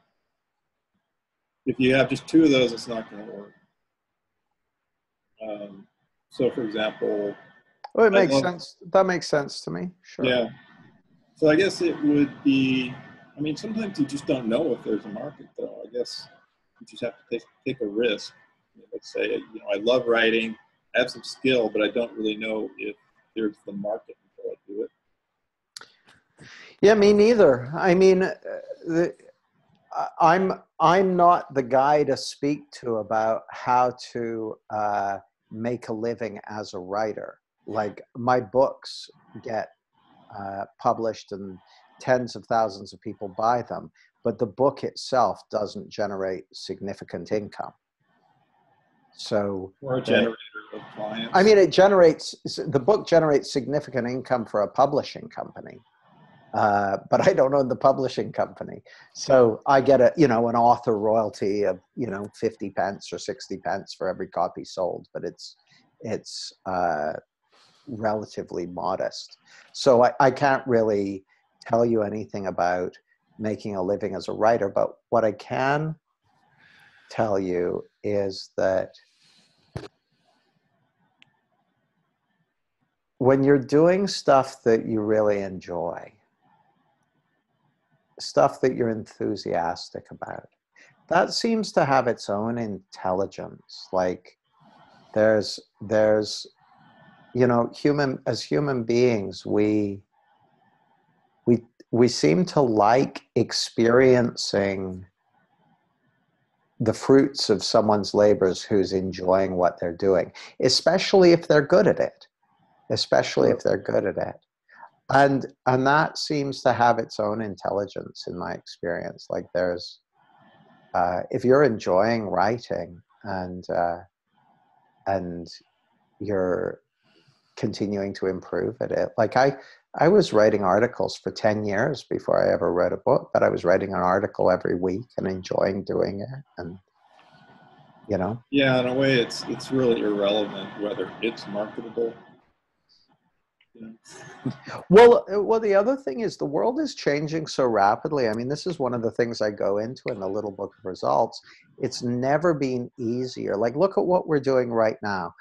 If you have just two of those, it's not going to work. So, for example... Well, it makes sense. That makes sense to me. Sure. Yeah. So I guess it would be... sometimes you just don't know if there's a market, though. I guess you just have to take a risk. Let's say, I love writing, I have some skill, but I don't really know if there's the market until I do it. Yeah, me neither. I'm not the guy to speak to about how to make a living as a writer. My books get published and tens of thousands of people buy them, but the book itself doesn't generate significant income. So, or a generator of clients. The book generates significant income for a publishing company. But I don't own the publishing company. So I get an author royalty of, 50 pence or 60 pence for every copy sold, but it's relatively modest. So I can't really tell you anything about making a living as a writer, but what I can tell you is that when you're doing stuff that you really enjoy, stuff that you're enthusiastic about, that seems to have its own intelligence. There's human beings, we seem to like experiencing the fruits of someone's labors who's enjoying what they're doing, especially if they're good at it. And that seems to have its own intelligence in my experience. There's, if you're enjoying writing and you're continuing to improve at it. I was writing articles for 10 years before I ever wrote a book, but I was writing an article every week and enjoying doing it. And, Yeah, in a way it's really irrelevant whether it's marketable. Well, the other thing is the world is changing so rapidly. This is one of the things I go into in the little book of results. It's never been easier. Look at what we're doing right now.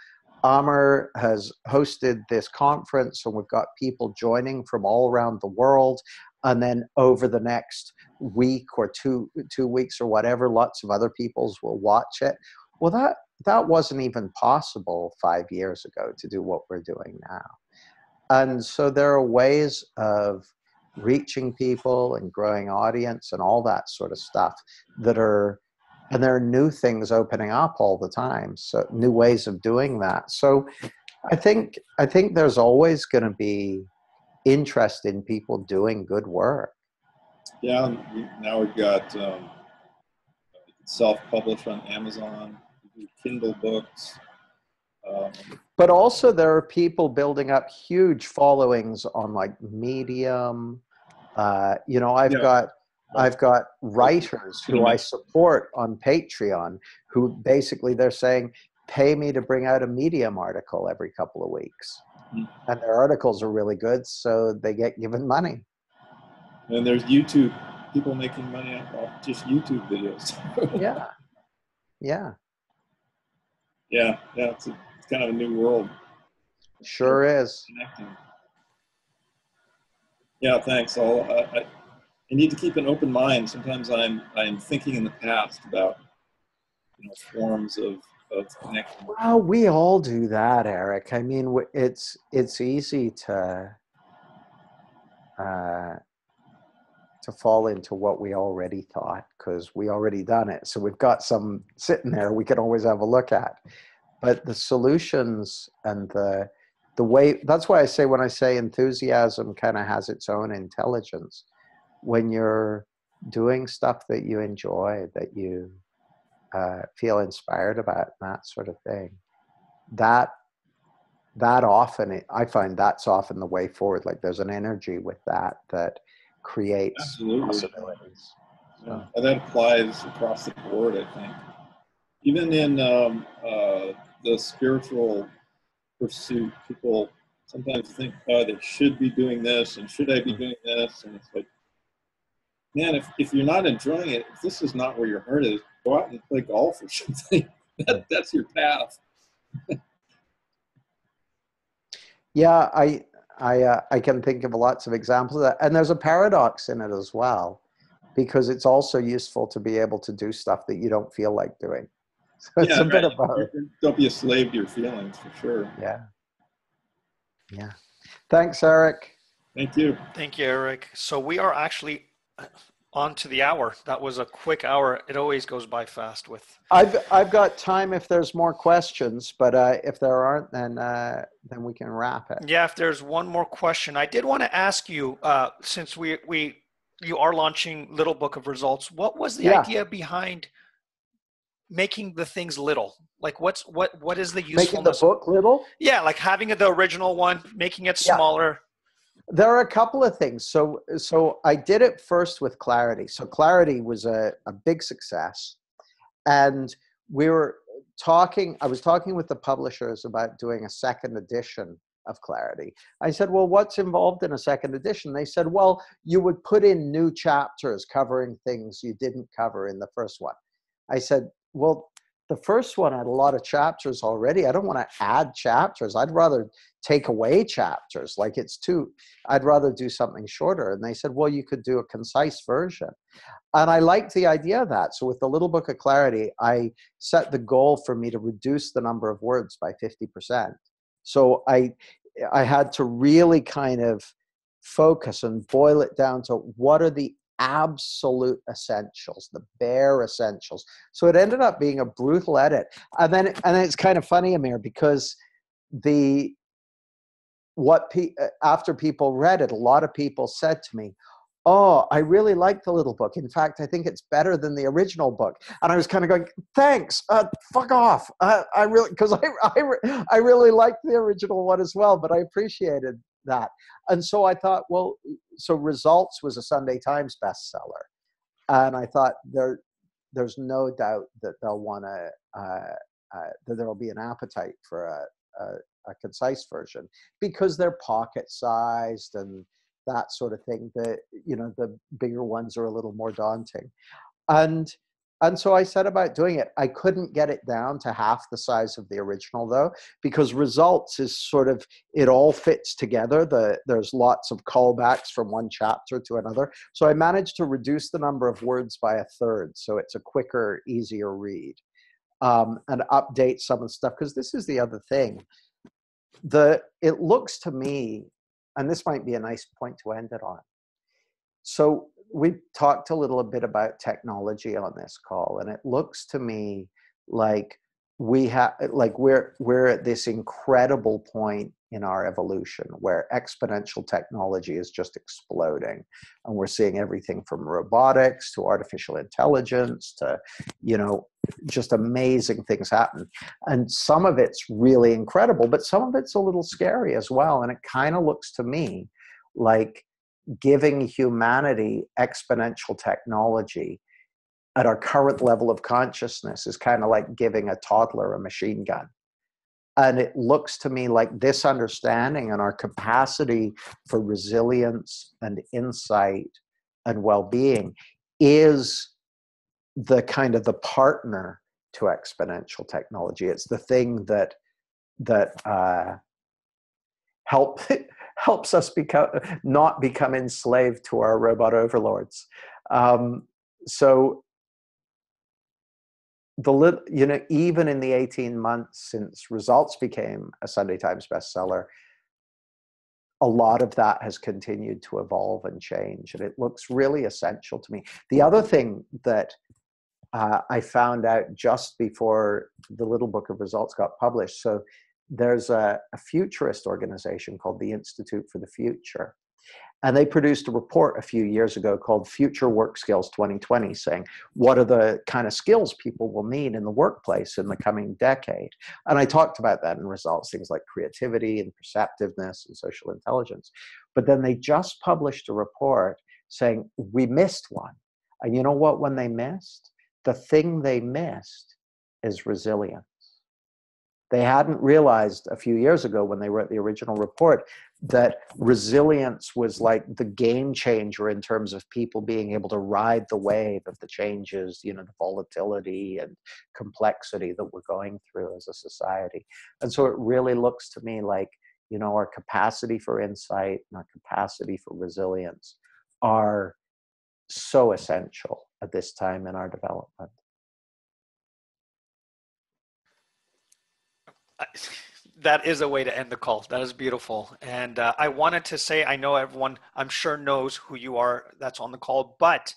Amr has hosted this conference and we've got people joining from all around the world. And then over the next week or two weeks or whatever, lots of other peoples will watch it. Well, that wasn't even possible 5 years ago to do what we're doing now. And so there are ways of reaching people and growing audience and all that sort of stuff and there are new things opening up all the time. So new ways of doing that. So I think there's always going to be interest in people doing good work. Yeah, now we've got self-publish on Amazon, Kindle books. But also there are people building up huge followings on like Medium. You know, I've Yeah. got writers who I support on Patreon who basically they're saying, pay me to bring out a Medium article every couple of weeks. And their articles are really good, so they get given money. And there's YouTube, people making money off just YouTube videos. Yeah. Yeah. Yeah, it's kind of a new world. Sure is. Connecting. Yeah, thanks. I need to keep an open mind. Sometimes I'm thinking in the past about forms of connection. Well, we all do that, Eric. I mean, it's easy to fall into what we already thought because we already done it. So we've got some sitting there we can always have a look at. But the solutions and the way, that's why I say when I say enthusiasm kind of has its own intelligence. When you're doing stuff that you enjoy, that you feel inspired about, that sort of thing, that often, I find that's often the way forward. Like there's an energy with that creates Absolutely. possibilities. So. And that applies across the board, I think. Even in the spiritual pursuit, people sometimes think, oh, they should be doing this, and should I be doing this? And it's like, man, if you're not enjoying it, if this is not where your heart is, go out and play golf or something. That's your path. Yeah, I can think of lots of examples of that. And there's a paradox in it as well, because it's also useful to be able to do stuff that you don't feel like doing. So it's a bit of both. Don't be a slave to your feelings, for sure. Yeah. Yeah. Thanks, Eric. Thank you. Thank you, Eric. So we are actually on to the hour. That was a quick hour. It always goes by fast with. I've got time if there's more questions, but if there aren't, then we can wrap it. Yeah, if there's one more question, I did want to ask you, since you are launching Little Book of Results, what was the idea behind making the things little? Like what is the usefulness? Making the book little? Yeah, like having the original one, making it smaller. There are a couple of things. So I did it first with Clarity. So Clarity was a big success. And I was talking with the publishers about doing a second edition of Clarity. I said, well, what's involved in a second edition? They said, well, you would put in new chapters covering things you didn't cover in the first one. I said, well, the first one had a lot of chapters already. I don't want to add chapters. I'd rather take away chapters. Like I'd rather do something shorter. And they said, well, you could do a concise version. And I liked the idea of that. So with the Little Book of Clarity, I set the goal for me to reduce the number of words by 50%. So I had to really kind of focus and boil it down to what are the absolute essentials, the bare essentials. So it ended up being a brutal edit. And then it's kind of funny, Amir, because after people read it, a lot of people said to me, oh, I really like the Little Book. In fact, I think it's better than the original book. And I was kind of going, thanks, fuck off. I really liked the original one as well, but I appreciated that. And so I thought, well, so Results was a Sunday Times bestseller. And I thought there's no doubt that they'll want to, that there'll be an appetite for a concise version because they're pocket sized and that sort of thing. The bigger ones are a little more daunting. And so I set about doing it. I couldn't get it down to half the size of the original though, because Results is sort of, it all fits together. There's lots of callbacks from one chapter to another. So I managed to reduce the number of words by a third. So it's a quicker, easier read, and update some of the stuff. Because this is the other thing. It looks to me, and this might be a nice point to end it on. So we talked a little bit about technology on this call, and it looks to me like we're at this incredible point in our evolution, where exponential technology is just exploding. And we're seeing everything from robotics to artificial intelligence to, just amazing things happen. And some of it's really incredible, but some of it's a little scary as well. And it kind of looks to me like giving humanity exponential technology at our current level of consciousness is kind of like giving a toddler a machine gun. And it looks to me like this understanding and our capacity for resilience and insight and well-being is the kind of the partner to exponential technology. It's the thing that helps us not become enslaved to our robot overlords. So even in the 18 months since Results became a Sunday Times bestseller, a lot of that has continued to evolve and change, and it looks really essential to me. The other thing that I found out just before the Little Book of Results got published, so there's a futurist organization called the Institute for the Future. And they produced a report a few years ago called Future Work Skills 2020, saying, what are the kind of skills people will need in the workplace in the coming decade? And I talked about that in Results, things like creativity and perceptiveness and social intelligence. But then they just published a report saying, we missed one. And you know what one they missed? The thing they missed is resilience. They hadn't realized a few years ago when they wrote the original report that resilience was like the game changer in terms of people being able to ride the wave of the changes, the volatility and complexity that we're going through as a society. And so it really looks to me like, our capacity for insight and our capacity for resilience are so essential at this time in our development. That is a way to end the call. That is beautiful. And I wanted to say, I know everyone, I'm sure, knows who you are that's on the call, but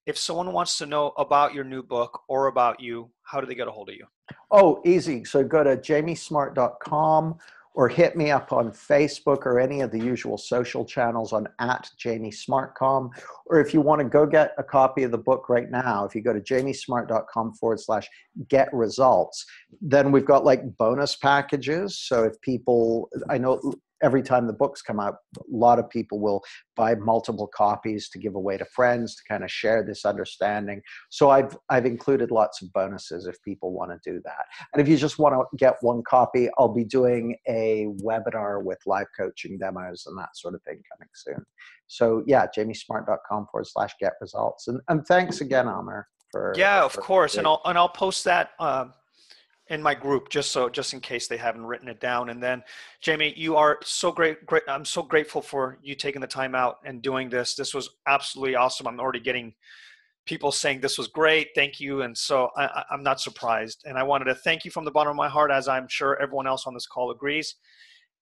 if someone wants to know about your new book or about you, how do they get a hold of you? Oh, easy. So go to jamiesmart.com or hit me up on Facebook or any of the usual social channels on @jamiesmartcom. Or if you want to go get a copy of the book right now, if you go to jamiesmart.com/get results, then we've got like bonus packages. So if people, I know every time the books come out, a lot of people will buy multiple copies to give away to friends to kind of share this understanding. So I've included lots of bonuses if people want to do that. And if you just want to get one copy, I'll be doing a webinar with live coaching demos and that sort of thing coming soon. So yeah, jamiesmart.com/get results. And thanks again, Amir. Of course. And I'll post that in my group, just in case they haven't written it down. And then, Jamie, you are so great. I'm so grateful for you taking the time out and doing this. This was absolutely awesome. I'm already getting people saying this was great. Thank you. And so I'm not surprised. And I wanted to thank you from the bottom of my heart, as I'm sure everyone else on this call agrees.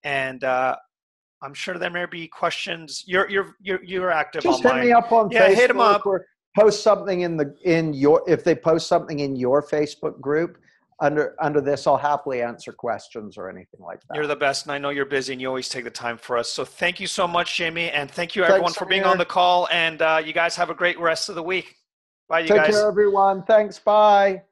And I'm sure there may be questions. You're active just online. Hit me up on Facebook. Hit them up. Or post something if they post something in your Facebook group. Under this, I'll happily answer questions or anything like that. You're the best, and I know you're busy, and you always take the time for us. So thank you so much, Jamie, and thank you everyone for being on the call. And you guys have a great rest of the week. Bye, you guys. Take care, everyone. Thanks. Bye.